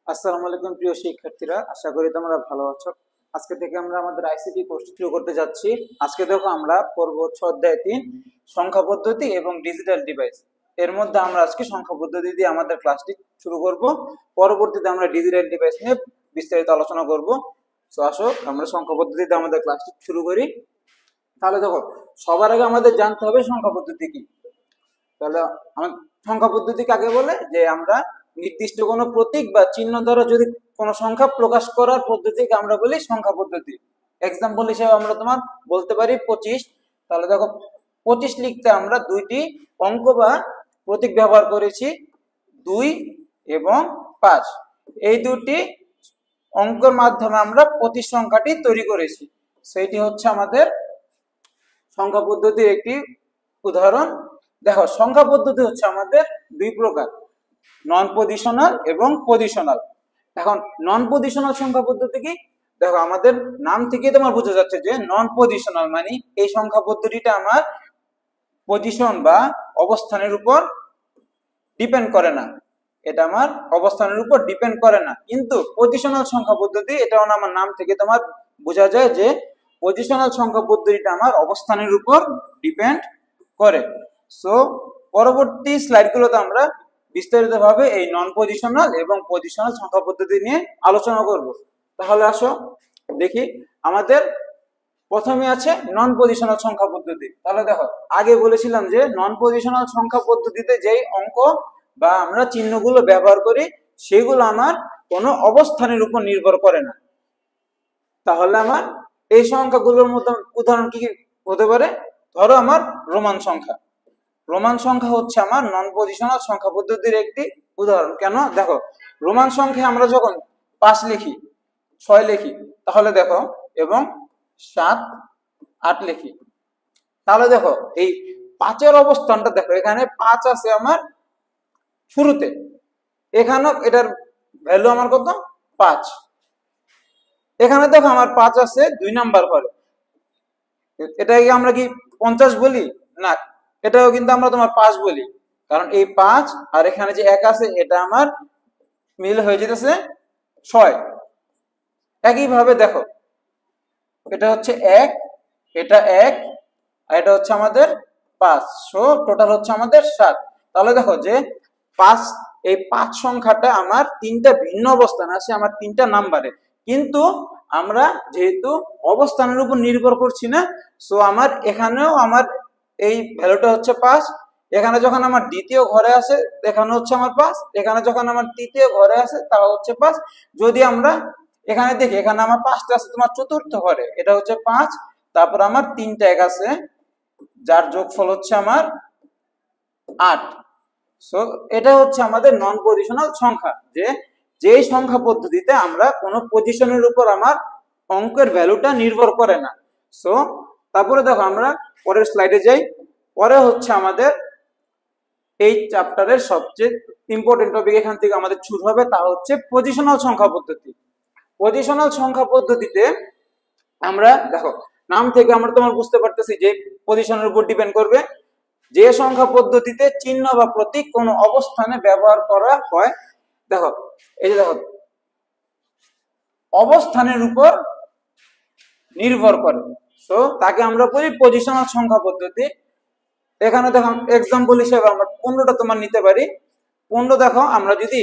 আসসালামু আলাইকুম প্রিয় শিক্ষার্থীরা, আশা করি তোমরা ভালো আছো। আজকে থেকে আমরা আমাদের আইসিটি কোর্স শুরু করতে যাচ্ছি। আজকে দেখো আমরা পড়ব হচ্ছে অধ্যায় 3 সংখ্যা পদ্ধতি এবং ডিজিটাল ডিভাইস। এর মধ্যে আমরা আজকে সংখ্যা পদ্ধতি দিয়ে আমাদের ক্লাসটি শুরু করব। পরবর্তীতে আমরা ডিজিটাল ডিভাইস নিয়ে বিস্তারিত আলোচনা করব। তো আসো আমরা সংখ্যা পদ্ধতিতে আমাদের ক্লাসটি শুরু করি। তাহলে দেখো, সবার আগে আমাদের জানতে হবে সংখ্যা পদ্ধতি কি। তাহলে আমার সংখ্যা পদ্ধতি কাকে বলে? যে আমরা নির্দিষ্ট কোনো প্রতীক বা চিহ্ন দ্বারা যদি কোনো সংখ্যা প্রকাশ করার পদ্ধতিকে আমরা বলি সংখ্যা পদ্ধতি। এক্সাম্পল হিসেবে আমরা তোমার বলতে পারি 25। তাহলে দেখো, 25 লিখতে আমরা দুইটি অঙ্ক বা প্রতীক ব্যবহার করেছি, 2 এবং 5। এই দুটি অঙ্কের মাধ্যমে আমরা 25 সংখ্যাটি তৈরি করেছি। সেইটি হচ্ছে আমাদের সংখ্যা পদ্ধতির একটি উদাহরণ। দেখো, সংখ্যা পদ্ধতি হচ্ছে আমাদের দুই প্রকার, নন পজিশনাল এবং পজিশনাল। এখন নন পজিশনাল সংখ্যা পদ্ধতি কি? দেখো, আমাদের নাম থেকে তোমার বোঝা যাচ্ছে যে নন পজিশনাল মানে এই সংখ্যা পদ্ধতিটা আমার পজিশন বা অবস্থানের উপর ডিপেন্ড করে না, এটা আমার অবস্থানের উপর ডিপেন্ড করে না। কিন্তু পজিশনাল সংখ্যা পদ্ধতি, এটা আমার নাম থেকে তোমার বোঝা যায় যে পজিশনাল সংখ্যা পদ্ধতিটা আমার অবস্থানের উপর ডিপেন্ড করে। সো পরবর্তী স্লাইডগুলোতে আমরা বিস্তারিতভাবে এই নন পজিশনাল এবং পজিশনাল সংখ্যা পদ্ধতি নিয়ে আলোচনা করব। তাহলে আসো দেখি, আমাদের প্রথমে আছে নন পজিশনাল সংখ্যা পদ্ধতি। তাহলে দেখো, আগে বলেছিলাম যে নন পজিশনাল সংখ্যা পদ্ধতিতে যেই অঙ্ক বা আমরা চিহ্নগুলো ব্যবহার করি সেগুলো আমার কোনো অবস্থানের উপর নির্ভর করে না। তাহলে আমার এই সংখ্যাগুলোর মধ্যে উদাহরণ কি হতে পারে? ধরো আমার রোমান সংখ্যা। রোমান সংখ্যা হচ্ছে আমার নন পজিশনাল সংখ্যা পদ্ধতির একটি উদাহরণ। কেন? দেখো, রোমান সংখ্যা আমরা যখন 5 লিখি, 6 লিখি, তাহলে দেখো, এবং 7 8 লিখি, তাহলে দেখো এই 5-এর অবস্থানটা দেখো, এখানে 5 আছে আমার শুরুতে, এখানেও এটার ভ্যালু আমার কত? 5। এখানে দেখো আমার 5 আছে 2 নাম্বার ঘরে, এটাকে আমরা কি 50 বলি? না, এটাও কিন্তু আমরা তোমার 5 বলি, কারণ এই 5 আর এখানে যে 1 আছে এটা আমার মিল হয়ে যেতেছে 6। একইভাবে দেখো, এটা হচ্ছে 1, এটা 1, আর এটা হচ্ছে আমাদের 5, সো টোটাল হচ্ছে আমাদের 7। তাহলে দেখো যে 5, এই 5 সংখ্যাটা আমার তিনটা ভিন্ন অবস্থান আছে আমার তিনটা নাম্বারে, কিন্তু আমরা যেহেতু অবস্থানের উপর নির্ভর করছি না, সো আমার এখানেও আমার এই ভ্যালুটা হচ্ছে 5। এখানে যখন আমার দ্বিতীয় ঘরে আসে এখানে হচ্ছে আমার 5, এখানে যখন আমার তৃতীয় ঘরে আসে তা হচ্ছে 5। যদি আমরা এখানে দেখি, এখানে আমার 5টা আছে তোমার চতুর্থ ঘরে, এটা হচ্ছে 5, তারপর আমার 3টা 1 আছে যার যোগফল হচ্ছে আমার 8। সো এটা হচ্ছে আমাদের নন পজিশনাল সংখ্যা, যে যেই সংখ্যা পদ্ধতিতে আমরা কোনো পজিশনের উপর আমার অঙ্কের ভ্যালুটা নির্ভর করে না। সো তারপরে দেখো আমরা পরের স্লাইডে যাই। পরে হচ্ছে আমাদের এই চ্যাপ্টারের সবচেয়ে ইম্পর্টেন্ট টপিক এখান থেকে আমাদের শুরু হবে, তা হচ্ছে পজিশনাল সংখ্যা পদ্ধতি। পজিশনাল সংখ্যা পদ্ধতিতে আমরা দেখো, নাম থেকে আমরা তোমার বুঝতে পারতেছি যে পজিশনের উপর ডিপেন্ড করবে। যে সংখ্যা পদ্ধতিতে চিহ্ন বা প্রতীক কোনো অবস্থানে ব্যবহার করা হয়, দেখো এই যে দেখো, অবস্থানের উপর নির্ভর করে, সো তাকে আমরা বলি পজিশনাল সংখ্যা পদ্ধতি। এখানে দেখো এক্সাম্পল হিসেবে আমরা 15টা তোমার নিতে পারি। 15 দেখো, আমরা যদি,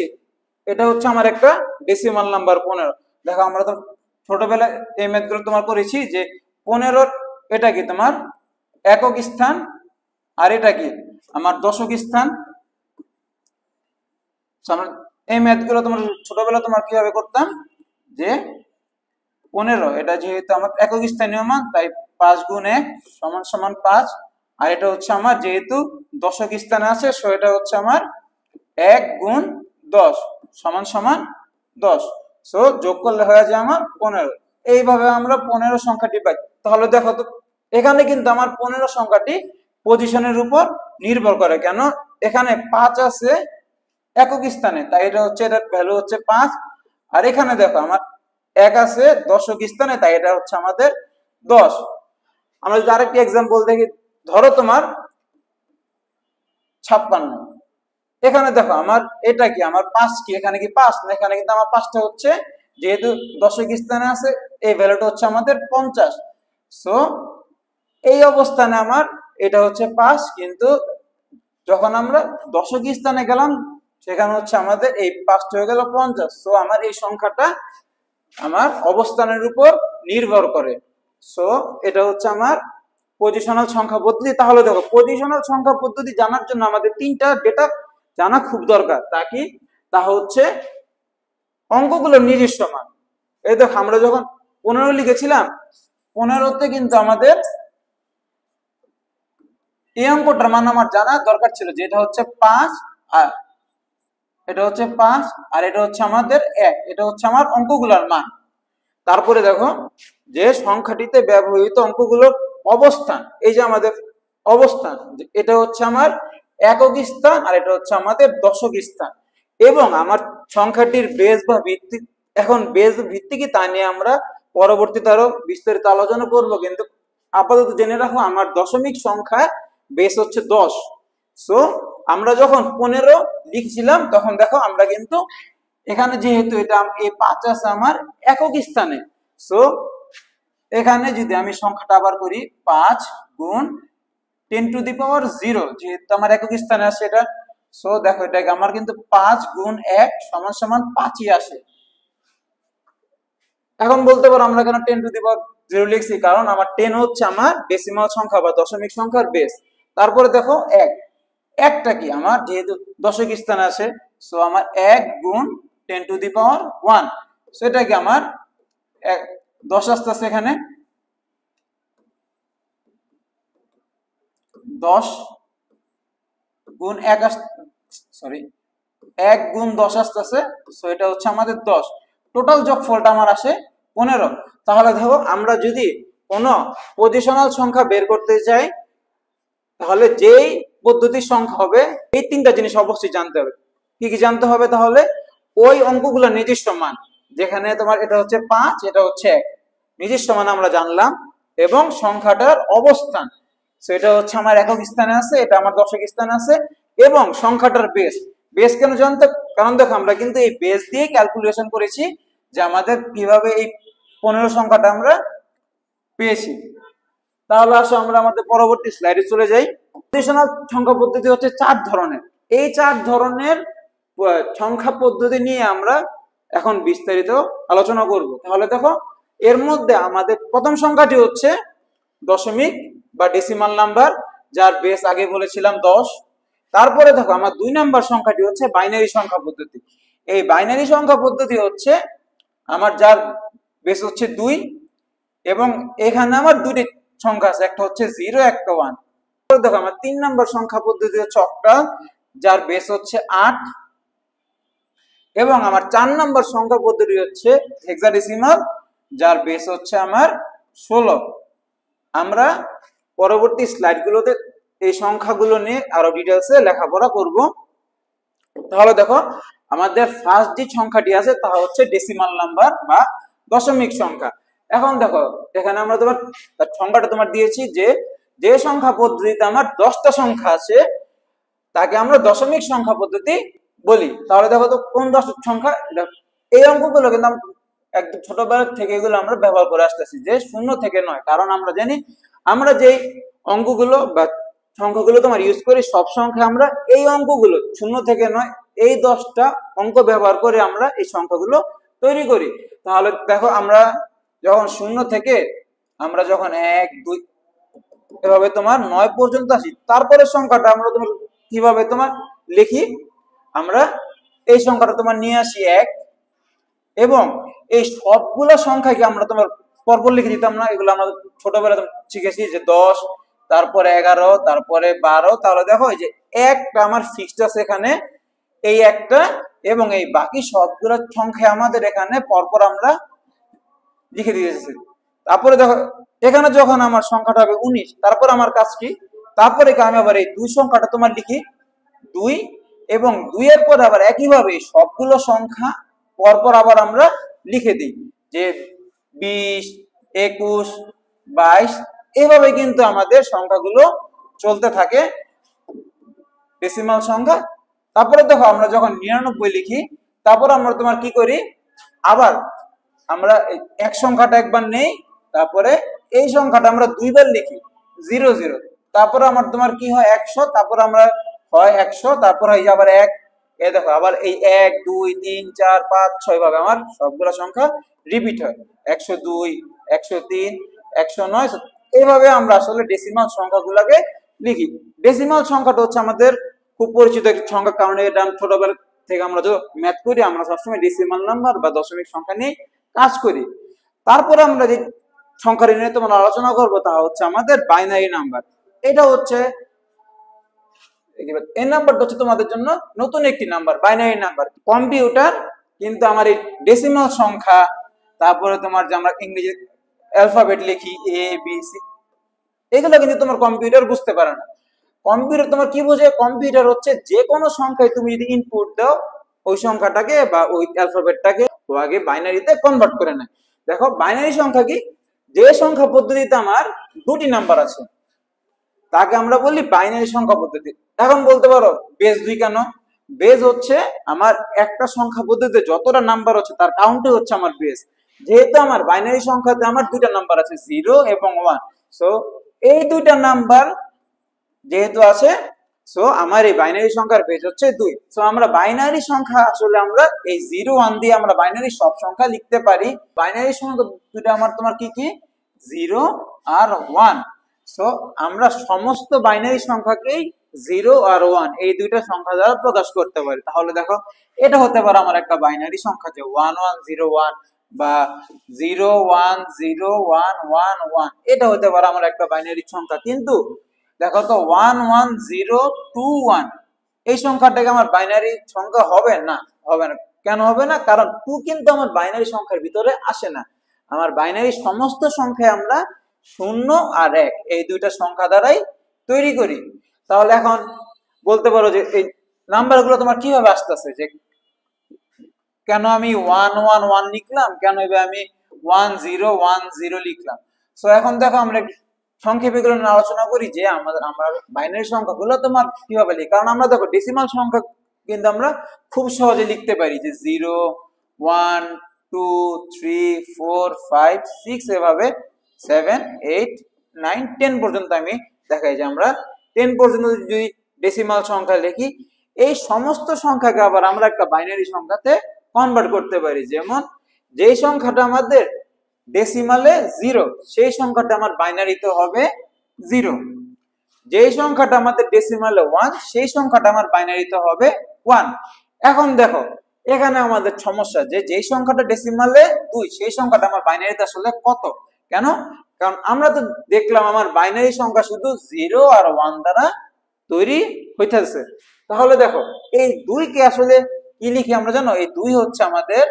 এটা হচ্ছে আমার একটা ডেসিমাল নাম্বার 15। দেখো আমরা তো ছোটবেলায় এই ম্যাথগুলো তোমার করেছি যে 15 এটা কি তোমার একক স্থান, আর এটা কি আমার দশক স্থান। আমরা এই ম্যাথগুলো তোমার ছোটবেলা তোমার কিভাবে করতাম, যে 15 এটা যেহেতু আমার একক স্থানীয় মান, তাই 5 গুণ 1 সমান সমান 5। আর এটা হচ্ছে আমার যেহেতু দশক স্থানে আছে, সো এটা হচ্ছে আমার 1 গুণ 10 সমান সমান 10। সো যোগ করলে হয়ে যায় আমার 15। এইভাবে আমরা 15 সংখ্যাটি পাই। তাহলে দেখো তো, এখানে কিন্তু আমার 15 সংখ্যাটি পজিশনের উপর নির্ভর করে। কেন? এখানে 5 আছে একক স্থানে, তাই এটা হচ্ছে, এটার ভ্যালু হচ্ছে 5। আর এখানে দেখো আমার 1 আছে দশক স্থানে, তাই এটা হচ্ছে আমাদের 10। আমরা যদি আরেকটি এক্সাম্পল দেখি, ধরো তোমার 56। এখানে দেখো আমার এটা কি, আমার 5 কি, এখানে কি 5 না, এখানে কিন্তু আমার 5টা হচ্ছে, যেহেতু দশক স্থানে আছে এই ভ্যালুটা হচ্ছে আমাদের 50। সো এই অবস্থানে আমার এটা হচ্ছে 5, কিন্তু যখন আমরা দশক স্থানে গেলাম সেখানে হচ্ছে আমাদের এই 5টা হয়ে গেল 50। সো আমার এই সংখ্যাটা আমার অবস্থানের উপর নির্ভর করে। সো এটা হচ্ছে আমার পজিশনাল সংখ্যা পদ্ধতি। তাহলে দেখো পজিশনাল সংখ্যা পদ্ধতি জানার জন্য আমাদের 3টা ডেটা জানা খুব দরকার। তা হচ্ছে অঙ্কগুলোর নিজস্ব মান। এই দেখো আমরা যখন 15 লিখেছিলাম, 15তে কিন্তু আমাদের এই অঙ্কটার মান আমার জানা দরকার ছিল, যেটা হচ্ছে 5, আর এটা হচ্ছে 5, আর এটা হচ্ছে আমাদের 1। এটা হচ্ছে আমার অঙ্কগুলোর মান। তারপরে দেখো যে সংখ্যাটিতে ব্যবহৃত অঙ্কগুলোর অবস্থান, এই যে আমাদের অবস্থান, এটা হচ্ছে আমার একক স্থান আর এটা হচ্ছে আমাদের দশক স্থান। এবং আমার সংখ্যাটির বেস বা ভিত্তি, এখন বেস ভিত্তি কি তা নিয়ে আমরা পরবর্তীতে আরো বিস্তারিত আলোচনা করব, কিন্তু আপাতত জেনে রাখো আমার দশমিক সংখ্যা বেস হচ্ছে 10। সো আমরা যখন 15 লিখছিলাম তখন দেখো আমরা কিন্তু এখানে যেহেতু এটা এই 5 আছে আমার একক স্থানে, সো এখানে যদি আমি সংখ্যাটা আবার করি 5 গুণ 10⁻0, যেহেতু আমার একক স্থানে আছে এটা। সো দেখো এটাকে আমার কিন্তু 5 গুণ 1 সমান সমান 5ই আসে। এখন বলতে পারো আমরা কেন 10⁻0 লিখছি, কারণ আমার 10 হচ্ছে আমার ডেসিমাল সংখ্যা বা দশমিক সংখ্যার বেস। তারপরে দেখো 1, একটা কি আমার যেহেতু দশক স্থানে আছে, সো আমার 1 গুণ 10⁻1। সো এটা কি আমার 10 আসতেছে এখানে, 10 গুণ 1 সরি 1 গুণ 10 আসতেছে। সো এটা হচ্ছে আমাদের 10। টোটাল যোগফলটা আমার আসে 15। তাহলে দেখো আমরা যদি কোনো পজিশনাল সংখ্যা বের করতে চাই তাহলে যেই পদ্ধতির সংখ্যা হবে এই 3টা জিনিস অবশ্যই জানতে হবে। কি কি জানতে হবে? তাহলে ওই অঙ্কগুলো নিজস্ব মান, যেখানে তোমার এটা হচ্ছে 5, এটা হচ্ছে 1, নিজস্ব মান আমরা জানলাম, এবং সংখ্যাটার অবস্থান, সেটা হচ্ছে আমার একক স্থানে আছে, এটা আমার দশক স্থানে আছে, এবং সংখ্যাটার বেস। বেস কেন জানতে, কারণ দেখো আমরা কিন্তু এই বেস দিয়ে ক্যালকুলেশন করেছি যে আমাদের কিভাবে এই 15 সংখ্যাটা আমরা পেয়েছি। তাহলে আসো আমরা আমাদের পরবর্তী স্লাইডে চলে যাই। পজিশনাল সংখ্যা পদ্ধতি হচ্ছে 4 ধরনের। এই 4 ধরনের সংখ্যা পদ্ধতি নিয়ে আমরা এখন বিস্তারিত আলোচনা করব। তাহলে দেখো এর মধ্যে আমাদের প্রথম সংখ্যাটি হচ্ছে দশমিক বা ডেসিমাল নাম্বার, যার বেস আগে বলেছিলাম 10। তারপরে দেখো আমার 2 নাম্বার সংখ্যাটি হচ্ছে বাইনারি সংখ্যা পদ্ধতি। এই বাইনারি সংখ্যা পদ্ধতি হচ্ছে আমার যার বেস হচ্ছে 2, এবং এখানে আমার দুটি সংখ্যা আছে, একটা হচ্ছে 0, একটা 1। দেখো আমার 3 নাম্বার সংখ্যা পদ্ধতি হচ্ছে অক্টাল, যার বেস হচ্ছে 8, এবং আমার 4 নাম্বার সংখ্যা পদ্ধতি হচ্ছে হেক্সাডেসিমাল, যার বেস হচ্ছে আমার 16। আমরা পরবর্তী স্লাইডগুলোতে এই সংখ্যাগুলো নিয়ে আরো ডিটেলসে লেখাপড়া করব। তাহলে দেখো আমাদের ফার্স্ট যে সংখ্যাটি আছে তা হচ্ছে ডেসিমাল নাম্বার বা দশমিক সংখ্যা। এখন দেখো এখানে আমরা তোমার সংখ্যাটা তোমার দিয়েছি যে যে সংখ্যা পদ্ধতিতে আমার 10টা সংখ্যা আছে তাকে আমরা দশমিক সংখ্যা পদ্ধতি বলি। তাহলে দেখো তো কোন দশমিক সংখ্যা, এই অঙ্কগুলো কিন্তু একদম ছোটবেলা থেকে এগুলো আমরা ব্যবহার করে আসতেছি, যে 0 থেকে নয়। কারণ আমরা জানি আমরা যেই অঙ্কগুলো বা সংখ্যাগুলো তোমার ইউজ করি সব সংখ্যা আমরা এই অঙ্কগুলো 0 থেকে নয়, এই 10টা অঙ্ক ব্যবহার করে আমরা এই সংখ্যাগুলো তৈরি করি। তাহলে দেখো আমরা যখন 0 থেকে আমরা যখন 1, 2 এভাবে তোমার 9 পর্যন্ত আসি, তারপরে সংখ্যাটা আমরা তোমার কিভাবে তোমার লিখি, আমরা এই সংখ্যাটা তোমার নিয়ে আসি 1, এবং এই সবগুলো সংখ্যাকে আমরা তোমার পরপর লিখে দিতাম না, এগুলো আমরা ছোটবেলায় শিখেছি যে 10, তারপরে 11, তারপরে 12। তাহলে দেখো এই যে একটা আমার ফিক্সড আছে এখানে, এই একটা, এবং এই বাকি সবগুলো সংখ্যা আমাদের এখানে পরপর আমরা লিখে দিয়েছি। তারপরে দেখো এখানে যখন আমার সংখ্যাটা হবে 19, তারপর আমার কাজ কি, তারপরে আমি আবার এই 2 সংখ্যাটা তোমার লিখি 2, এবং 2 এর পর আবার একইভাবে সবগুলো সংখ্যা পরপর আবার আমরা লিখে দিই, যে 20, 21, 22, এইভাবে কিন্তু আমাদের সংখ্যাগুলো চলতে থাকে ডেসিমাল সংখ্যা তারপরে দেখো আমরা যখন 99 লিখি, তারপর আমরা তোমার কি করি, আবার আমরা এক সংখ্যাটা একবার নেই, তারপরে এই সংখ্যাটা আমরা দুইবার লিখি 00, তারপর আমার তোমার কি হয় 100, তারপর আমরা হয় 100, তারপর হয় আবার 1, এই দেখো আবার এই 1 2 3 4 5 6 ভাবে আমার সবগুলা সংখ্যা রিপিট হয়, 102 103 109, এইভাবে আমরা আসলে ডেসিমাল সংখ্যাগুলোকে লিখি। ডেসিমাল সংখ্যাটা হচ্ছে আমাদের খুব পরিচিত একটি সংখ্যা, কারণ এটা ছোটবেলা থেকে আমরা যে ম্যাথ করি আমরা সবসময় ডেসিমাল নাম্বার বা দশমিক সংখ্যা নিয়ে কাজ করি। তারপরে আমরা যে সংখ্যা নিয়ে তোমার আলোচনা করবো তা হচ্ছে আমাদের বাইনারি নাম্বার। এটা হচ্ছে এই নাম্বারটা হচ্ছে তোমাদের জন্য নতুন একটি নাম্বার, বাইনারি নাম্বার। কম্পিউটার কিন্তু আমার এই ডেসিমাল সংখ্যা, তারপরে তোমার যে আমরা ইংরেজি অ্যালফাবেট লিখি এ বি সি, এগুলো কিন্তু তোমার কম্পিউটার বুঝতে পারে না। কম্পিউটার তোমার কি বোঝে, কম্পিউটার হচ্ছে যে কোনো সংখ্যায় তুমি যদি ইনপুট দাও ওই সংখ্যাটাকে বা ওই অ্যালফাবেটটাকে ও আগে বাইনারিতে কনভার্ট করে নেয়। দেখো বাইনারি সংখ্যা কি, যে সংখ্যা পদ্ধতিতে আমার দুটি নাম্বার আছে তাকে আমরা বলি বাইনারি সংখ্যা পদ্ধতি। এখন বলতে পারো বেস 2 কেন, বেস হচ্ছে আমার একটা সংখ্যা পদ্ধতিতে যতটা নাম্বার হচ্ছে তার কাউন্টই হচ্ছে আমার বেস। যেহেতু আমার বাইনারি সংখ্যাতে আমার দুইটা নাম্বার আছে 0 এবং 1, সো এই দুইটা নাম্বার যেহেতু আছে, সো আমার এই বাইনারি সংখ্যার বেস হচ্ছে 2। সো আমরা বাইনারি সংখ্যা আসলে আমরা এই 0 1 দিয়ে আমরা বাইনারি সব সংখ্যা লিখতে পারি। বাইনারি সংখ্যা দুইটা আমার তোমার কি কি, 0 আর 1। সো আমরা সমস্ত বাইনারি সংখ্যাকেই 0 আর 1 এই দুইটা সংখ্যা দ্বারা প্রকাশ করতে পারি। তাহলে দেখো এটা হতে পারে আমার একটা বাইনারি সংখ্যা যে 1101 বা 010111, এটা হতে পারে আমার একটা বাইনারি সংখ্যা। কিন্তু দেখো তো 11021 এই সংখ্যাটাকে আমার বাইনারি সংখ্যা হবে না, হবে না। কেন হবে না, কারণ 2 কিন্তু আমার বাইনারি সংখ্যার ভিতরে আসে না। আমার বাইনারি সমস্ত সংখ্যায় আমরা 0 আর 1 এই দুইটা সংখ্যা দ্বারাই তৈরি করি। তাহলে এখন বলতে পারো যে এই নাম্বারগুলো তোমার কিভাবে আসতেছে, যে কেন আমি 111 লিখলাম, কেন এবার আমি 1010 লিখলাম। সো এখন দেখো আমরা সংক্ষেপে এগুলো আলোচনা করি যে আমাদের আমরা বাইনারি সংখ্যাগুলো তোমার কিভাবে লিখি। কারণ আমরা দেখো ডেসিমাল সংখ্যা কিন্তু আমরা খুব সহজে লিখতে পারি যে 0 1 2 3 4 5 6 এভাবে 7 8 9 10 পর্যন্ত আমি দেখাই যে আমরা 10 পর্যন্ত যদি ডেসিমাল সংখ্যা লিখি, এই সমস্ত সংখ্যাকে আবার আমরা একটা বাইনারি সংখ্যাতে কনভার্ট করতে পারি। যেমন যেই সংখ্যাটা আমাদের ডেসিমালে 0 সেই সংখ্যাটা আমার বাইনারিতে হবে 0, যেই সংখ্যাটা আমাদের ডেসিমালে 1 সেই সংখ্যাটা আমার বাইনারিতে হবে 1। এখন দেখো এখানে আমাদের সমস্যা যে যেই সংখ্যাটা ডেসিমালে 2 সেই সংখ্যাটা আমার বাইনারিতে আসলে কত, কেন, কারণ আমরা তো দেখলাম আমার বাইনারি সংখ্যা শুধু 0 আর 1 দ্বারা তৈরি হইতেছে। তাহলে দেখো এই 2 কে আসলে কি লিখি আমরা জানো, এই 2 হচ্ছে আমাদের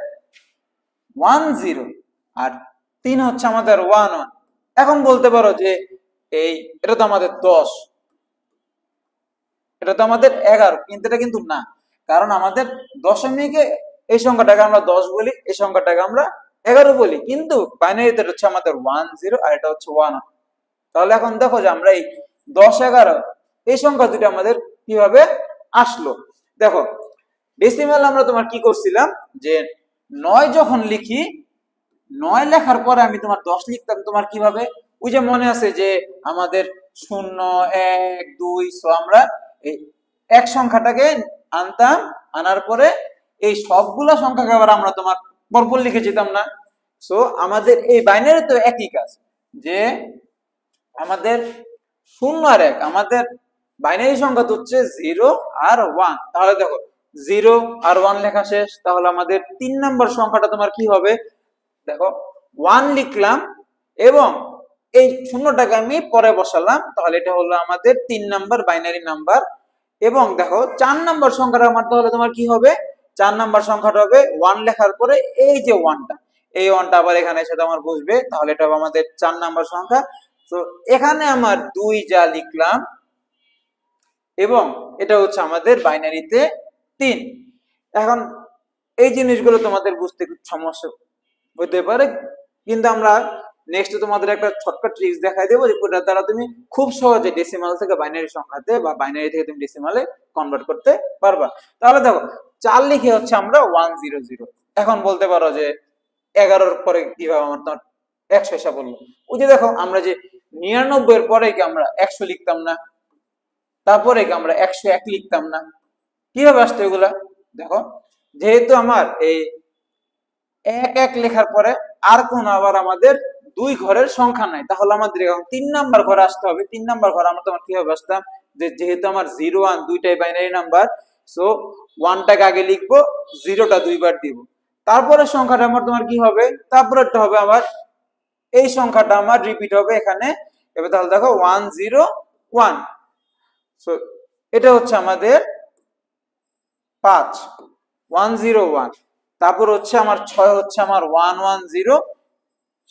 10 আর 3 হচ্ছে আমাদের 11। এখন বলতে পারো যে এই এটা তো আমাদের 10, এটা তো আমাদের 11, কিন্তু এটা কিন্তু না, কারণ আমাদের দশমিকে এই সংখ্যাটাকে আমরা 10 বলি, এই সংখ্যাটাকে আমরা 11 বলি, কিন্তু বাইনারিতে হচ্ছে আমাদের 10 আর এটা হচ্ছে 1। তাহলে এখন দেখো যে আমরা এই 10 11 এই সংখ্যা দুটো আমাদের কিভাবে আসলো। দেখো ডেসিমাল আমরা তোমার কি করছিলাম যে 9 যখন লিখি, 9 লেখার পরে আমি তোমার 10 লিখতাম তোমার কিভাবে, ওই যে মনে আছে যে আমাদের 0 1 2, সো আমরা এই এক সংখ্যাটাকে আনতাম, আনার পরে এই সবগুলা সংখ্যাকে আবার আমরা তোমার পরপর লিখে যেতাম না। সো আমাদের এই বাইনারি তো একই কাজ, যে আমাদের 0 আর 1 আমাদের বাইনারি সংখ্যা তো হচ্ছে 0 আর 1। তাহলে দেখো 0 আর 1 লেখা শেষ, তাহলে আমাদের 3 নম্বর সংখ্যাটা তোমার কি হবে, দেখো 1 লিখলাম এবং এই শূন্যটাকে আমি পরে বসালাম, তাহলে এটা হলো আমাদের 3 নাম্বার বাইনারি নাম্বার। এবং দেখো 4 নাম্বার সংখ্যাটা আমার তাহলে তোমার কি হবে, 4 নাম্বার সংখ্যাটা হবে 1 লেখার পরে এই যে 1টা, এই 1টা আবার এখানে এসে আমার বসবে, তাহলে এটা হবে আমাদের 4 নাম্বার সংখ্যা। তো এখানে আমার 2 যা লিখলাম এবং এটা হচ্ছে আমাদের বাইনারিতে 3। এখন এই জিনিসগুলো তোমাদের বুঝতে সমস্যা হতে পারে, কিন্তু আমরা নেক্সট তোমাদের একটা শর্টকাট ট্রিক্স দেখাই দেবো, যেটার দ্বারা তুমি খুব সহজে ডেসিমাল থেকে বাইনারি সংখ্যাতে বা বাইনারি থেকে তুমি ডেসিমালে কনভার্ট করতে পারবা। তাহলে দেখো 4 লিখে হচ্ছে আমরা 100। এখন বলতে পারো যে 11-র পরে কিভাবে আমার তোমার 100 এসে বললো। ওই যে দেখো আমরা যে 99-এর পরে কি আমরা 100 লিখতাম না, তারপরে কি আমরা 101 লিখতাম না, কিভাবে আসতো এগুলা? দেখো যেহেতু আমার এই 1 লেখার পরে আর কোন আবার আমাদের 2 ঘরের সংখ্যা নাই, তাহলে আমাদের এখন 3 নাম্বার ঘরে আসতে হবে। 3 নাম্বার ঘরে আমরা তোমার কিভাবে আসতাম, যে যেহেতু আমার 0 1 দুইটাই বাইনারি নাম্বার, সো 1টাকে আগে লিখবো, 0টা দুইবার দিব, তারপরে সংখ্যাটা আমার তোমার কি হবে, তারপরেরটা হবে আমার এই সংখ্যাটা আমার রিপিট হবে এখানে। এবার তাহলে দেখো 101, সো এটা হচ্ছে আমাদের 5 101, তারপর হচ্ছে আমার 6 হচ্ছে আমার 110,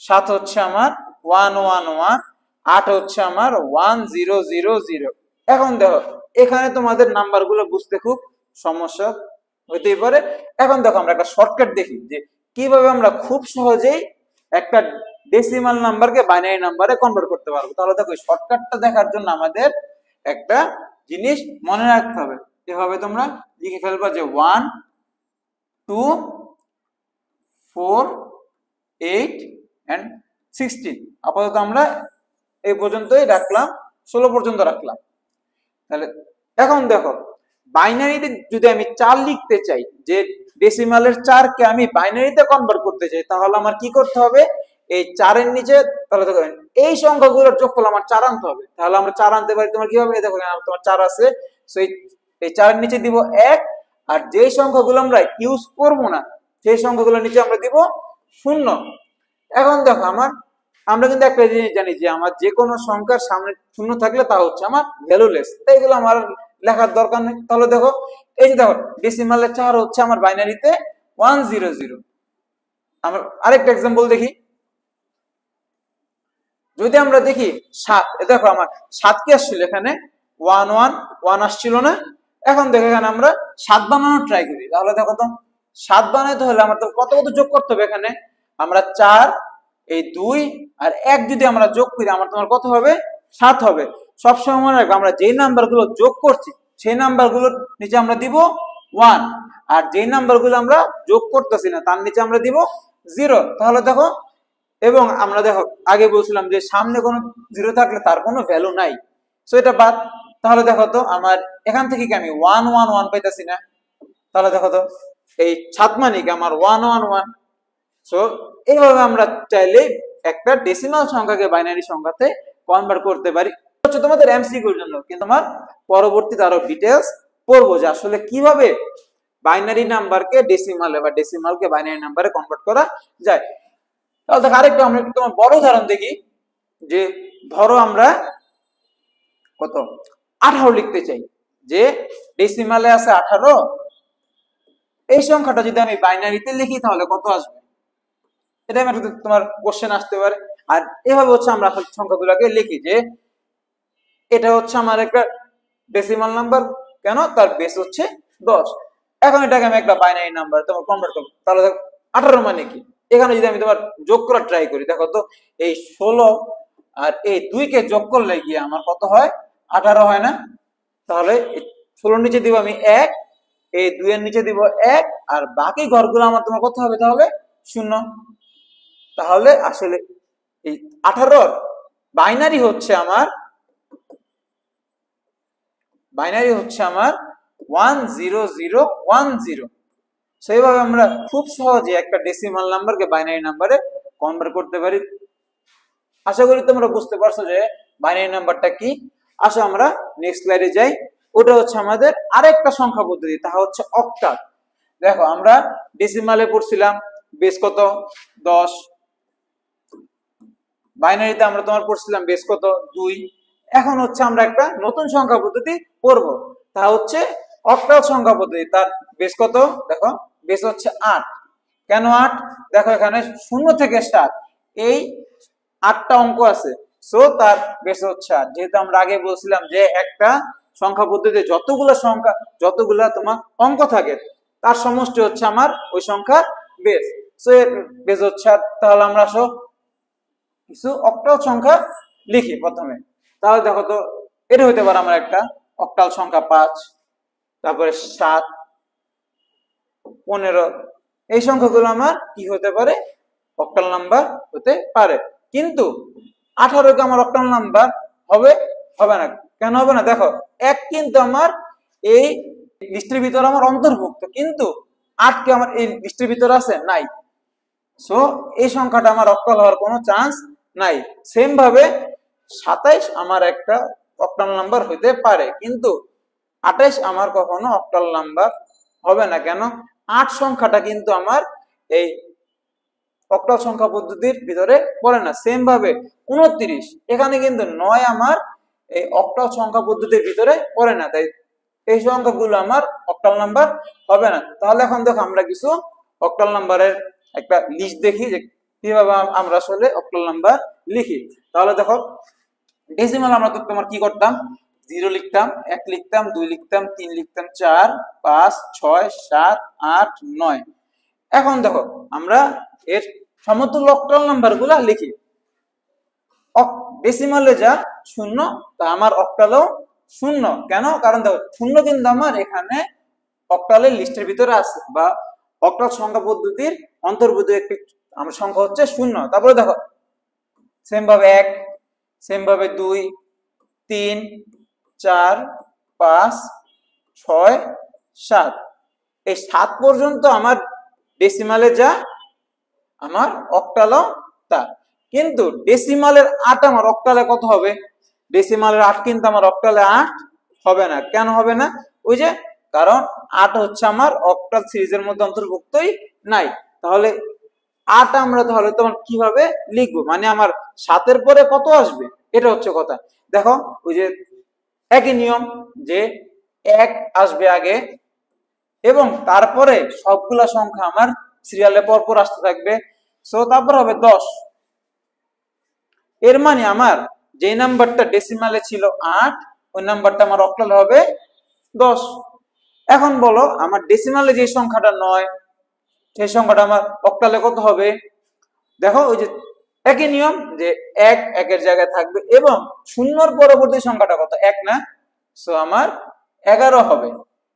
7 হচ্ছে আমার 111, 8 হচ্ছে আমার 1000। এখন দেখো এখানে তোমাদের নাম্বার গুলো বুঝতে খুব সমস্যা হতেই পারে। এখন দেখো আমরা একটা শর্টকাট দেখি যে কিভাবে আমরা খুব সহজেই একটা ডেসিমাল নাম্বারকে বাইনারি নাম্বারে কনভার্ট করতে পারবো। তাহলে দেখো শর্টকাটটা দেখার জন্য আমাদের একটা জিনিস মনে রাখতে হবে। এভাবে তোমরা লিখে ফেলবা যে 1 2 4 8 and 16। আপাতত আমরা এই পর্যন্তই রাখলাম, 16 পর্যন্ত রাখলাম। তাহলে এখন দেখো বাইনারিতে যদি আমি 4 লিখতে চাই, যে ডেসিমালের 4কে আমি বাইনারিতে কনভার্ট করতে চাই, তাহলে আমার কি করতে হবে, এই 4-এর নিচে তাহলে দেখো এই সংখ্যাগুলোর যোগফল আমার 4 আনতে হবে। তাহলে আমরা 4 আনতে পারি, তোমার কি হবে, দেখো তোমার 4 আছে, সো এই 4-এর নিচে দিব 1, আর যেই সংখ্যাগুলো আমরা ইউজ করব না সেই সংখ্যাগুলোর নিচে আমরা দিব 0। এখন দেখো আমরা কিন্তু একটা জিনিস জানি যে আমার যে কোনো সংখ্যার সামনে 0 থাকলে তা হচ্ছে আমার ভ্যালুলেস, তাই এগুলো আমার লেখার দরকার নেই। তাহলে দেখো এই যে দেখো ডেসিমালের 4 হচ্ছে আমার বাইনারিতে 100। আমরা আরেকটা एग्जांपल দেখি, যদি আমরা দেখি 7, দেখো আমার 7 কি আসছিল এখানে 111 আসছিল না। এখন দেখো এখানে আমরা 7 বানানোর ট্রাই করি, তাহলে দেখো তো 7 বানাইতে হলে আমার তো কত কত যোগ করতে হবে, এখানে আমরা 4 এই 2 আর 1 যদি আমরা যোগ করি আমার তোমার কত হবে, 7 হবে। সবসময় মনে রাখবো আমরা যেই নাম্বারগুলো যোগ করছি সেই নাম্বারগুলোর নিচে আমরা দিব 1, আর যেই নাম্বারগুলো আমরা যোগ করতেছি না তার নিচে আমরা দিব 0। তাহলে দেখো, এবং আমরা দেখো আগে বলছিলাম যে সামনে কোনো 0 থাকলে তার কোনো ভ্যালু নাই, সো এটা বাদ। তাহলে দেখো তো আমার এখান থেকে কি আমি 111 পাইতাছি না, তাহলে দেখো তো এই 7 মানে কি আমার 111। সো এইভাবে আমরা চাইলে একটা ডেসিমাল সংখ্যাকে বাইনারি সংখ্যাতে কনভার্ট করতে পারি। হচ্ছে তোমাদের এমসিকিউর জন্য, কিন্তু আমার পরবর্তীতে আরো ডিটেইলস পড়বো যে আসলে কিভাবে বাইনারি নাম্বারকে ডেসিমালে বা ডেসিমালকে বাইনারি নাম্বারে কনভার্ট করা যায়। তাহলে দেখো আরেকটু আমরা একটু তোমার বড় উদাহরণ দেখি, যে ধরো আমরা কত 18 লিখতে চাই, যে ডেসিমালে আছে 18, এই সংখ্যাটা যদি আমি বাইনারিতে লিখি তাহলে কত আসবে, এটা আমি তোমার কোশ্চেন আসতে পারে। আর এভাবে হচ্ছে আমরা সংখ্যাগুলোকে লিখি যে এটা হচ্ছে আমার একটা ডেসিমাল নাম্বার, কেন তার বেস হচ্ছে 10। এখন এটাকে আমি একটা বাইনারি নাম্বার তোমার কনভার্ট করব, তাহলে দেখো 18 মানে কি, এখানে যদি আমি তোমার যোগ করার ট্রাই করি, দেখো তো এই 16 আর এই 2 কে যোগ করলে গিয়ে আমার কত হয়, 18 হয় না। তাহলে 16 নিচে দিব আমি 1, এই 2 এর নিচে দিব 1, আর বাকি ঘরগুলো আমার তোমার কত হবে, তাহলে 0। তাহলে আসলে এই 18-র বাইনারি হচ্ছে আমার 10010। সেইভাবে আমরা খুব সহজে একটা ডেসিমাল নাম্বারকে বাইনারি নাম্বারে কনভার্ট করতে পারি। আশা করি তোমরা বুঝতে পারছো যে বাইনারি নাম্বারটা কি। আসো আমরা নেক্সট স্লাইডে যাই। ওটা হচ্ছে আমাদের আরেকটা সংখ্যা পদ্ধতি, তা হচ্ছে অক্টাল। দেখো আমরা ডেসিমালে পড়ছিলাম বেস কত 10, বাইনারিতে আমরা তোমার পড়ছিলাম বেস কত 2। এখন হচ্ছে আমরা একটা নতুন সংখ্যা পদ্ধতি পড়ব, তা হচ্ছে অক্টাল সংখ্যা পদ্ধতি। তার বেস কত, দেখো বেস হচ্ছে 8। কেন 8, দেখো এখানে 0 থেকে স্টার্ট, এই 8টা অঙ্ক আছে, সো তার বেস হচ্ছে 8। যেহেতু আমরা আগে বলছিলাম যে একটা সংখ্যা পদ্ধতিতে যতগুলা তোমার অঙ্ক থাকে তার সমষ্টি হচ্ছে আমার ওই সংখ্যার বেস, সো এর বেস হচ্ছে 8। তাহলে আমরা আসো কিছু অক্টাল সংখ্যা লিখি প্রথমে। তাহলে দেখো তো, এটা হইতে পারে আমার একটা অক্টাল সংখ্যা 5, তারপরে 7, 15, এই সংখ্যাগুলো আমার কি হতে পারে, অক্টাল নাম্বার হতে পারে। কিন্তু 18 কি আমার অক্টাল নাম্বার হবে? হবে না। কেন হবে না? দেখো, 1 কিন্তু আমার এই লিস্টের ভিতরে আমার অন্তর্ভুক্ত, কিন্তু 8 কি আমার এই লিস্টের ভিতরে আছে? নাই। সো এই সংখ্যাটা আমার অক্টাল হওয়ার কোনো চান্স নাই। সেম ভাবে 27 আমার একটা অক্টাল নাম্বার হইতে পারে, কিন্তু 28 আমার কখনো অক্টাল নাম্বার হবে না। কেন? 8 সংখ্যাটা কিন্তু আমার এই অক্টাল সংখ্যা পদ্ধতির ভিতরে পড়ে না। সেম ভাবে 29, এখানে কিন্তু 9 আমার এই অক্টাল সংখ্যা পদ্ধতির ভিতরে পড়ে না, তাই এই সংখ্যাগুলো আমার অক্টাল নাম্বার হবে না। তাহলে এখন দেখো, আমরা কিছু অক্টাল নাম্বারের একটা লিস্ট দেখি যে কিভাবে আমরা আসলে অক্টাল নাম্বার লিখি। তাহলে দেখো, ডেসিমাল আমরা তো তোমার কি করতাম, 0 লিখতাম, 1 লিখতাম, 2 লিখতাম, 3 লিখতাম, 4, 5, 6, 7, 8, 9। এখন দেখো, আমরা এর সমতুল্য অক্টাল নাম্বার গুলা লিখি। ডেসিমালে যা 0, তা আমার অক্টালেও 0। কেন? কারণ দেখো, 0 কিন্তু আমার এখানে অক্টালের লিস্টের ভিতরে আছে, বা অক্টাল সংখ্যা পদ্ধতির অন্তর্ভুক্ত একটি আমার সংখ্যা হচ্ছে 0। তারপরে দেখো, সেম ভাবে 1, সেম ভাবে 2, 3, 4, 5, 6, 7, এই 7 পর্যন্ত আমার ডেসিমালে যা, আমার অক্টালও তা। কিন্তু ডেসিমালের 8 আমার অক্টালে কত হবে? ডেসিমালের 8 কিন্তু আমার অক্টালে 8 হবে না। কেন হবে না? ওই যে, কারণ 8 হচ্ছে আমার অক্টাল সিরিজের মধ্যে অন্তর্ভুক্তই নাই। তাহলে 8 আমরা তাহলে তোমার কিভাবে লিখবো, মানে আমার 7-এর পরে কত আসবে, এটা হচ্ছে কথা। দেখো, ওই যে একই নিয়ম, যে 1 আসবে আগে, এবং তারপরে সবগুলা সংখ্যা আমার সিরিয়ালে পরপর আসতে থাকবে। সো তারপর হবে 10। এর মানে আমার যে নাম্বারটা ডেসিমালে ছিল 8, ওই নাম্বারটা আমার অক্টাল হবে 10। এখন বলো, আমার ডেসিমালে যে সংখ্যাটা 9, সেই সংখ্যাটা আমার অক্টালে কত হবে? দেখো, ওই যে একই নিয়ম, যে 1 1-এর জায়গায় থাকবে, এবং 0-র পরবর্তী সংখ্যাটা কত? 1 না? সো আমার 11 হবে।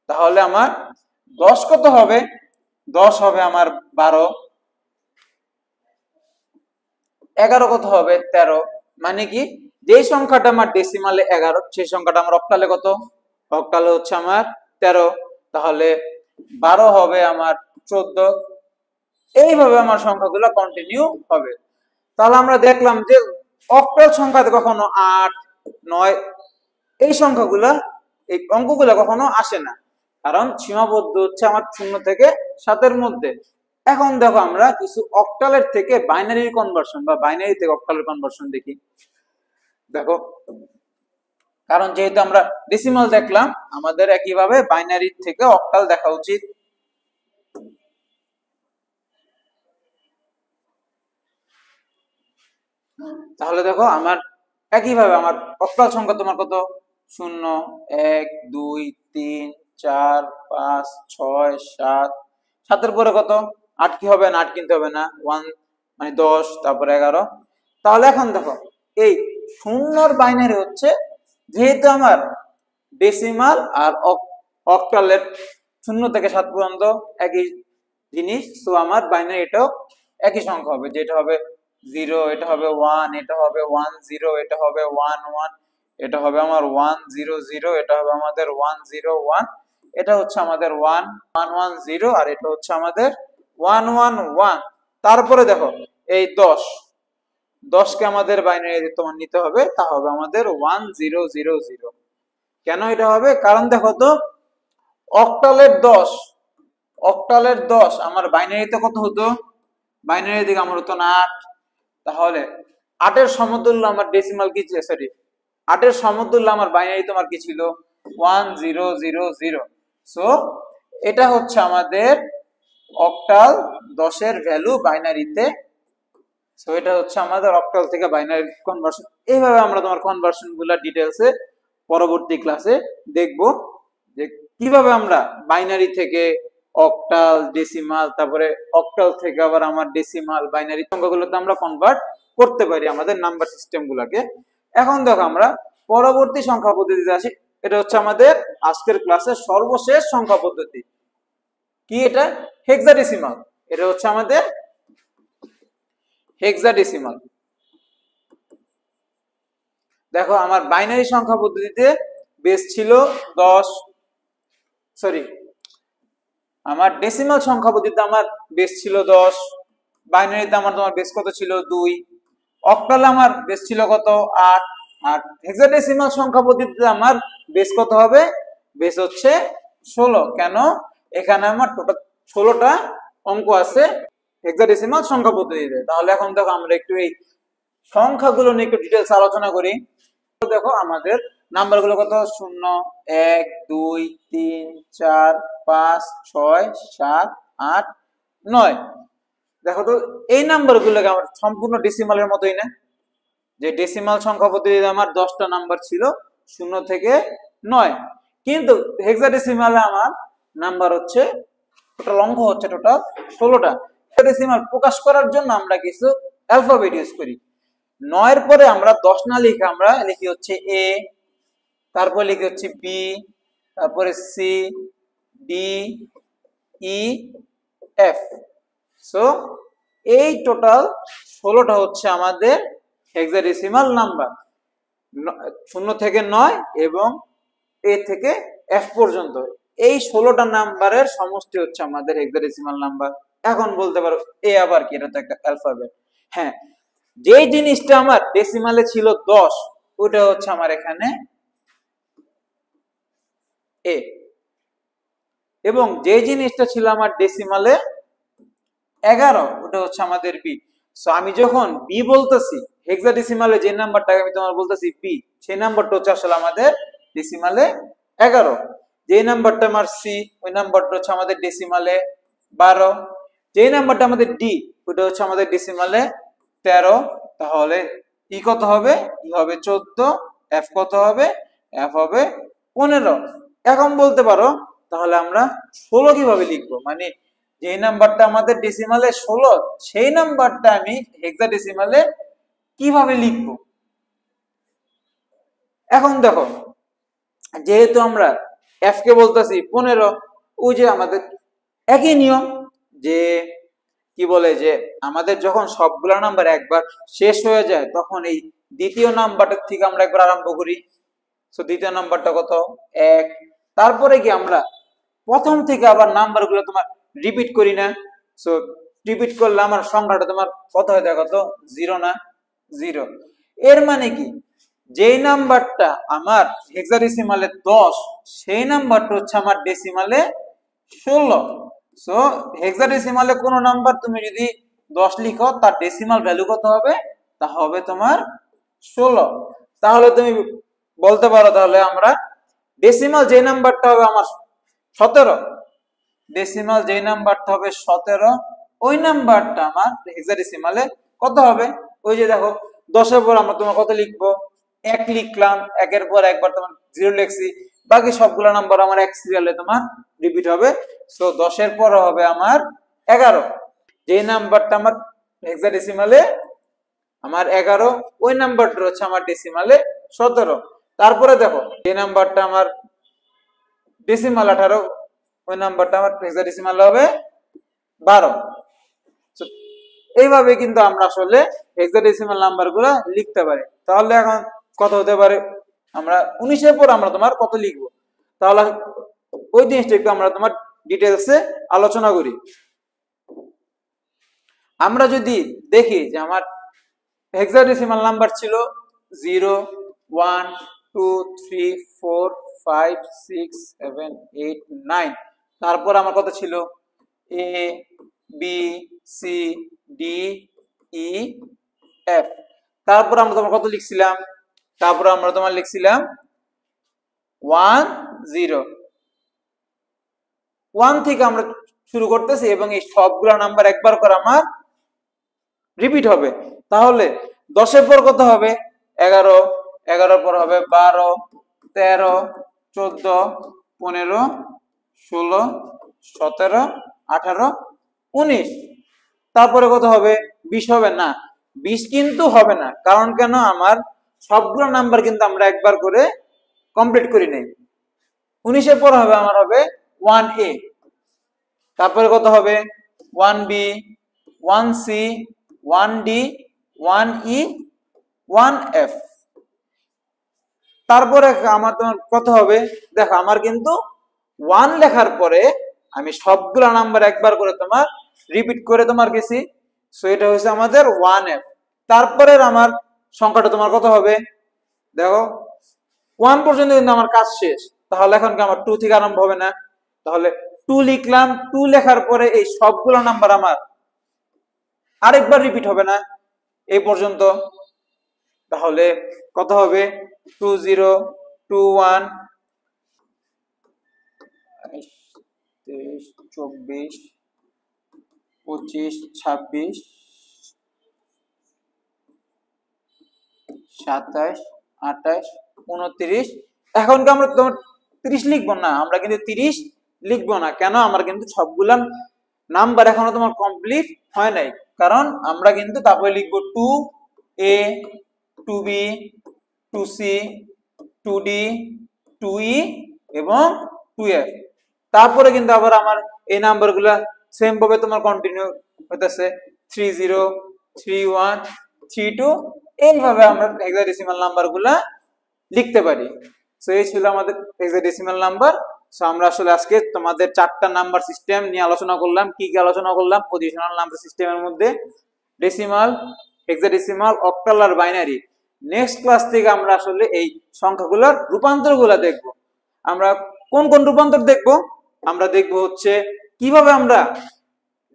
তাহলে আমার 10 কত হবে? 10 হবে আমার 12। 11 কত হবে? 13। মানে কি, যে সংখ্যাটা আমার ডেসিমালে 11, সেই সংখ্যাটা আমার অক্টালে কত? অক্টালে হচ্ছে আমার 13। তাহলে 12 হবে আমার 14। এইভাবে আমার সংখ্যাগুলো কন্টিনিউ হবে। তাহলে আমরা দেখলাম যে অক্টাল সংখ্যাতে কখনো 8, 9 এই সংখ্যাগুলা, এই অঙ্কগুলা কখনো আসে না, কারণ সীমাবদ্ধ হচ্ছে আমার 0 থেকে 7-এর মধ্যে। এখন দেখো, আমরা কিছু অক্টালের থেকে বাইনারি কনভার্সন, বা বাইনারি থেকে অক্টালের কনভার্সন দেখি। দেখো, কারণ যেহেতু আমরা ডেসিমাল দেখলাম, আমাদের একইভাবে বাইনারি থেকে অক্টাল দেখা উচিত। তাহলে দেখো, আমার একইভাবে আমার অক্টাল সংখ্যা তোমার কত? 0, 1, 2, 3, 4, 5, 6, 7। 7-এর পরে কত? 8 কি হবে না? 8 কিনতে হবে না, 1 মানে 10, তারপরে 11। তাহলে এখন দেখো, এই 0-র বাইনারি হচ্ছে, যেহেতু আমার ডেসিমাল আর অক্টালের 0 থেকে 7 পর্যন্ত একই জিনিস, তো আমার বাইনারি এটাও একই সংখ্যা হবে, যেটা হবে 0, এটা হবে 1, এটা হবে 1 0, এটা হবে 1 1, এটা হবে আমার 1 0 0, এটা হবে আমাদের 1 0 1, এটা হচ্ছে আমাদের 1 1 1 0, আর এটা হচ্ছে আমাদের 1 1 1। তারপরে দেখো, এই 10 কে আমাদের বাইনারি তোমার নিতে হবে, তা হবে আমাদের 1 0 0 0। কেন এটা হবে? কারণ দেখো তো, অক্টালের 10 আমার বাইনারিতে কত হতো? বাইনারি দিকে আমার হতো না 8। তাহলে 8-এর সমতুল্য আমার ডেসিমাল কি ছিল? সরি, 8-এর সমতুল্য আমার বাইনারি তোমার কি ছিল? 1 0 0 0। সো এটা হচ্ছে আমাদের অক্টাল 10-এর ভ্যালু বাইনারিতে। সো এটা হচ্ছে আমাদের অক্টাল থেকে বাইনারি কনভার্সন। এইভাবে আমরা তোমার কনভার্সন গুলা ডিটেলসে পরবর্তী ক্লাসে দেখব, যে কিভাবে আমরা বাইনারি থেকে অক্টাল, ডেসিমাল, তারপরে অক্টাল থেকে আবার আমার ডেসিমাল, বাইনারি সংখ্যাগুলোতে আমরা কনভার্ট করতে পারি আমাদের নাম্বার সিস্টেম গুলাকে। এখন দেখো আমরা পরবর্তী সংখ্যা পদ্ধতিতে আসি। এটা হচ্ছে আমাদের আজকের ক্লাসের সর্বশেষ সংখ্যা পদ্ধতি। কি এটা? হেক্সাডেসিমাল। এটা হচ্ছে আমাদের হেক্সাডেসিমাল। দেখো আমার বাইনারি সংখ্যা পদ্ধতিতে বেস ছিল 10, সরি আমার ডেসিমাল সংখ্যা পদ্ধতিতে আমার বেস ছিল 10, বাইনারিতে আমার তোমার বেস কত ছিল 2, অক্টালে আমার বেস ছিল কত 8, আর হেক্সাডেসিমাল সংখ্যা পদ্ধতিতে আমার বেস কত হবে? বেস হচ্ছে 16। কেন? এখানে আমার টোটাল 16টা অঙ্ক আছে হেক্সাডেসিমাল সংখ্যা পদ্ধতিতে। তাহলে এখন দেখো আমরা একটু এই সংখ্যাগুলো নিয়ে একটু ডিটেইলস আলোচনা করি। দেখো আমাদের নাম্বারগুলো কত? 0, 1, 2, 3, 4, 5, 6, 7, 8, 9। দেখো তো এই নাম্বারগুলোকে আমার সম্পূর্ণ ডেসিমালের মতোই না? যে ডেসিমাল সংখ্যা পদ্ধতিতে আমার 10টা নাম্বার ছিল 0 থেকে 9, কিন্তু হেক্সাডেসিমালে আমার নাম্বার হচ্ছে টোটাল অঙ্ক হচ্ছে টোটাল 16টা। হেক্সাডেসিমাল প্রকাশ করার জন্য আমরা কিছু অ্যালফাবেট ইউজ করি। 9 এর পরে আমরা 10 না লিখে আমরা লিখি হচ্ছে এ, তারপর লিখি হচ্ছে বি, তারপরে সি, ডি, ই, এফ। সো এই টোটাল 16টা হচ্ছে আমাদের হেক্সাডেসিমাল নাম্বার, 0 থেকে 9 এবং এ থেকে এফ পর্যন্ত। এই 16টা নাম্বারের সমষ্টি হচ্ছে আমাদের হেক্সাডেসিমাল নাম্বার। এখন বলতে পারো এ আবার কি? এটা তো একটা অ্যালফাবেট। হ্যাঁ, যে জিনিসটা আমার ডেসিমালে ছিল 10, ওটা হচ্ছে আমার এখানে এ, এবং যে জিনিসটা ছিল আমার ডেসিমালে 11, ওটা হচ্ছে আমাদের বি। সো আমি যখন বি বলতেছি, হেক্সাডেসিমালে যে নাম্বারটাকে আমি তোমার বলতেছি বি, সেই নাম্বারটা হচ্ছে আসলে আমাদের ডেসিমালে 11। যে নাম্বারটা আমার সি, ওই নাম্বারটা হচ্ছে আমাদের ডেসিমালে 12। যে নাম্বারটা আমাদের ডি, ওটা হচ্ছে আমাদের ডেসিমালে 13। তাহলে ই কত হবে? ই হবে 14, এফ কত হবে? এফ হবে 15। এখন বলতে পারো তাহলে আমরা 16 কিভাবে লিখবো? মানে যে নাম্বারটা আমাদের ডেসিমালে 16, সেই নাম্বারটা আমি হেক্সাডেসিমালে কিভাবে লিখবো? এখন দেখো, যেহেতু আমরা এফ কে বলতেছি 15, ওই যে আমাদের একই নিয়ম, যে কি বলে, যে আমাদের যখন সবগুলা নাম্বার একবার শেষ হয়ে যায় তখন এই দ্বিতীয় নাম্বারটা থেকে আমরা একবার আরম্ভ করি। সো দ্বিতীয় নাম্বারটা কত? 1। তারপরে কি আমরা প্রথম থেকে আবার নাম্বারগুলো তোমার রিপিট করি না? সো রিপিট করলে আমার সংখ্যাটা তোমার কত হয়? দেখো তো 0 না? 0। এর মানে কি, যেই নাম্বারটা আমার হেক্সাডেসিমালে 10, সেই নাম্বারটা হচ্ছে আমার ডেসিমালে 16। সো হেক্সাডেসিমালে কোন নাম্বার তুমি যদি 10 লিখো, তার ডেসিমাল ভ্যালু কত হবে? তা হবে তোমার 16। তাহলে তুমি বলতে পারো তাহলে আমরা ডেসিমাল যে নাম্বারটা হবে আমার 17, ডেসিমাল যে নাম্বারটা হবে 17, ওই নাম্বারটা আমার হেক্সাডেসিমালে কত হবে? ওই যে দেখো 10 এর পর আমরা তোমার কত লিখবো? 1 লিখলাম, 1 এর পর একবার তোমার 0 লিখছি, বাকি সবগুলো নাম্বার আমার এক সিরিয়ালে তোমার রিপিট হবে। সো 10 এর পর হবে আমার 11, যে নাম্বারটা আমার হেক্সাডেসিমালে আমার 11, ওই নাম্বারটা হচ্ছে আমার ডেসিমালে 17। তারপরে দেখো যে নাম্বারটা আমার ডেসিমাল 18, ওই নাম্বারটা আমার হেক্সাডেসিমাল হবে 12। এইভাবে কিন্তু আমরা আসলে হেক্সাডেসিমাল নাম্বারগুলো লিখতে পারি। তাহলে এখন কত হতে পারে? আমরা 19 এর পর আমরা তোমার কত লিখবো? তাহলে ওই জিনিসটা একটু আমরা তোমার ডিটেলসে আলোচনা করি। আমরা যদি দেখি যে আমার হেক্সাডেসিমাল নাম্বার ছিল 0, 1, 2, 3, 4, 5, 6, 7, 8, 9, তারপর আমার কত ছিল? এ, বি, সি, ডি, ই, এফ। তারপর আমরা তোমার কত লিখছিলাম? তারপর আমরা তোমার লিখছিলাম 1, 0। 1 থেকে আমরা শুরু করতেছি এবং এই সবগুলা নাম্বার একবার করে আমার রিপিট হবে। তাহলে 10 এর পর কত হবে? 11, 11 পর হবে 12, 13, 14, 15, 16, 17, 18, 19। তারপরে কত হবে? 20 হবে না, 20 কিন্তু হবে না। কারণ কেন? আমার সবগুলো নাম্বার কিন্তু আমরা একবার করে কমপ্লিট করি নাই। 19 পর হবে আমার হবে 1A। তারপরে কত হবে? 1B, 1C, 1D, 1E, 1F। তারপরে আমার তোমার কত হবে? দেখো আমার কিন্তু 1 লেখার পরে আমি সবগুলা নাম্বার একবার করে তোমার রিপিট করে তোমার গেছি। সো এটা হচ্ছে আমাদের 1F। তারপরে আমার সংখ্যাটা তোমার কত হবে? দেখো 1 পর্যন্ত কিন্তু আমার কাজ শেষ। তাহলে এখন কি আমার 2 থেকে আরম্ভ হবে না? তাহলে 2 লিখলাম, 2 লেখার পরে এই সবগুলো নাম্বার আমার আরেকবার রিপিট হবে না এই পর্যন্ত। তাহলে কত হবে? 20, 21, 23, 24, 25, 26, 27, 28, 29। এখন কি আমরা তোমার 30 লিখবো না? আমরা কিন্তু 30 লিখবো না। কেন? আমার কিন্তু সবগুলা নাম্বার এখনো তোমার কমপ্লিট হয় নাই। কারণ আমরা কিন্তু তারপরে লিখবো 2A, 2B, 2C, 2D, 2E এবং 2F। তারপরে কিন্তু আবার আমার এই নাম্বারগুলা সেম ভাবে তোমার কন্টিনিউ হইতেছে 30, 31, 32। এইভাবে আমরা হেক্সাডেসিমাল নাম্বারগুলা লিখতে পারি। সো এই ছিল আমাদের হেক্সাডেসিমাল নাম্বার। সো আমরা আসলে আজকে তোমাদের 4টা নাম্বার সিস্টেম নিয়ে আলোচনা করলাম। কি কি আলোচনা করলাম? পজিশনাল নাম্বার সিস্টেমের মধ্যে ডেসিমাল, হেক্সাডেসিমাল, অক্টাল আর বাইনারি। নেক্সট ক্লাস থেকে আমরা আসলে এই সংখ্যাগুলোর রূপান্তরগুলো দেখব। আমরা কোন কোন রূপান্তর দেখব? আমরা দেখব হচ্ছে কিভাবে আমরা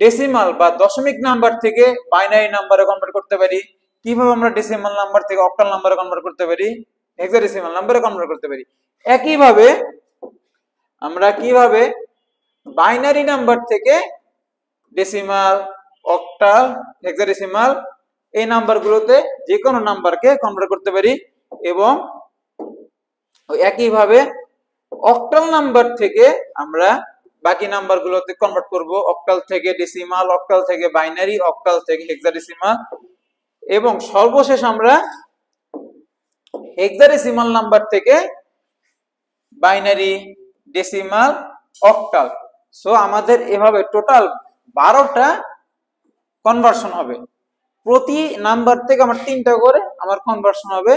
ডেসিমাল বা দশমিক নাম্বার থেকে বাইনারি নাম্বারে কনভার্ট করতে পারি, কিভাবে আমরা ডেসিমাল নাম্বার থেকে অক্টাল নাম্বারে কনভার্ট করতে পারি, হেক্সাডেসিমাল নাম্বারে কনভার্ট করতে পারি। একইভাবে আমরা কিভাবে বাইনারি নাম্বার থেকে ডেসিমাল, অক্টাল, হেক্সাডেসিমাল এই নাম্বারগুলোতে যে কোনো নাম্বারকে কনভার্ট করতে পারি। এবং একইভাবে অক্টাল নাম্বার থেকে আমরা বাকি নাম্বারগুলোতে কনভার্ট করব। অক্টাল থেকে ডেসিমাল, অক্টাল থেকে বাইনারি, অক্টাল থেকে হেক্সাডেসিমাল। এবং সর্বশেষ আমরা হেক্সাডেসিমাল নাম্বার থেকে বাইনারি, ডেসিমাল, অক্টাল। সো আমাদের এভাবে টোটাল 12টা কনভার্সন হবে। প্রতি নাম্বার থেকে আমার 3টা করে আমার কনভার্সন হবে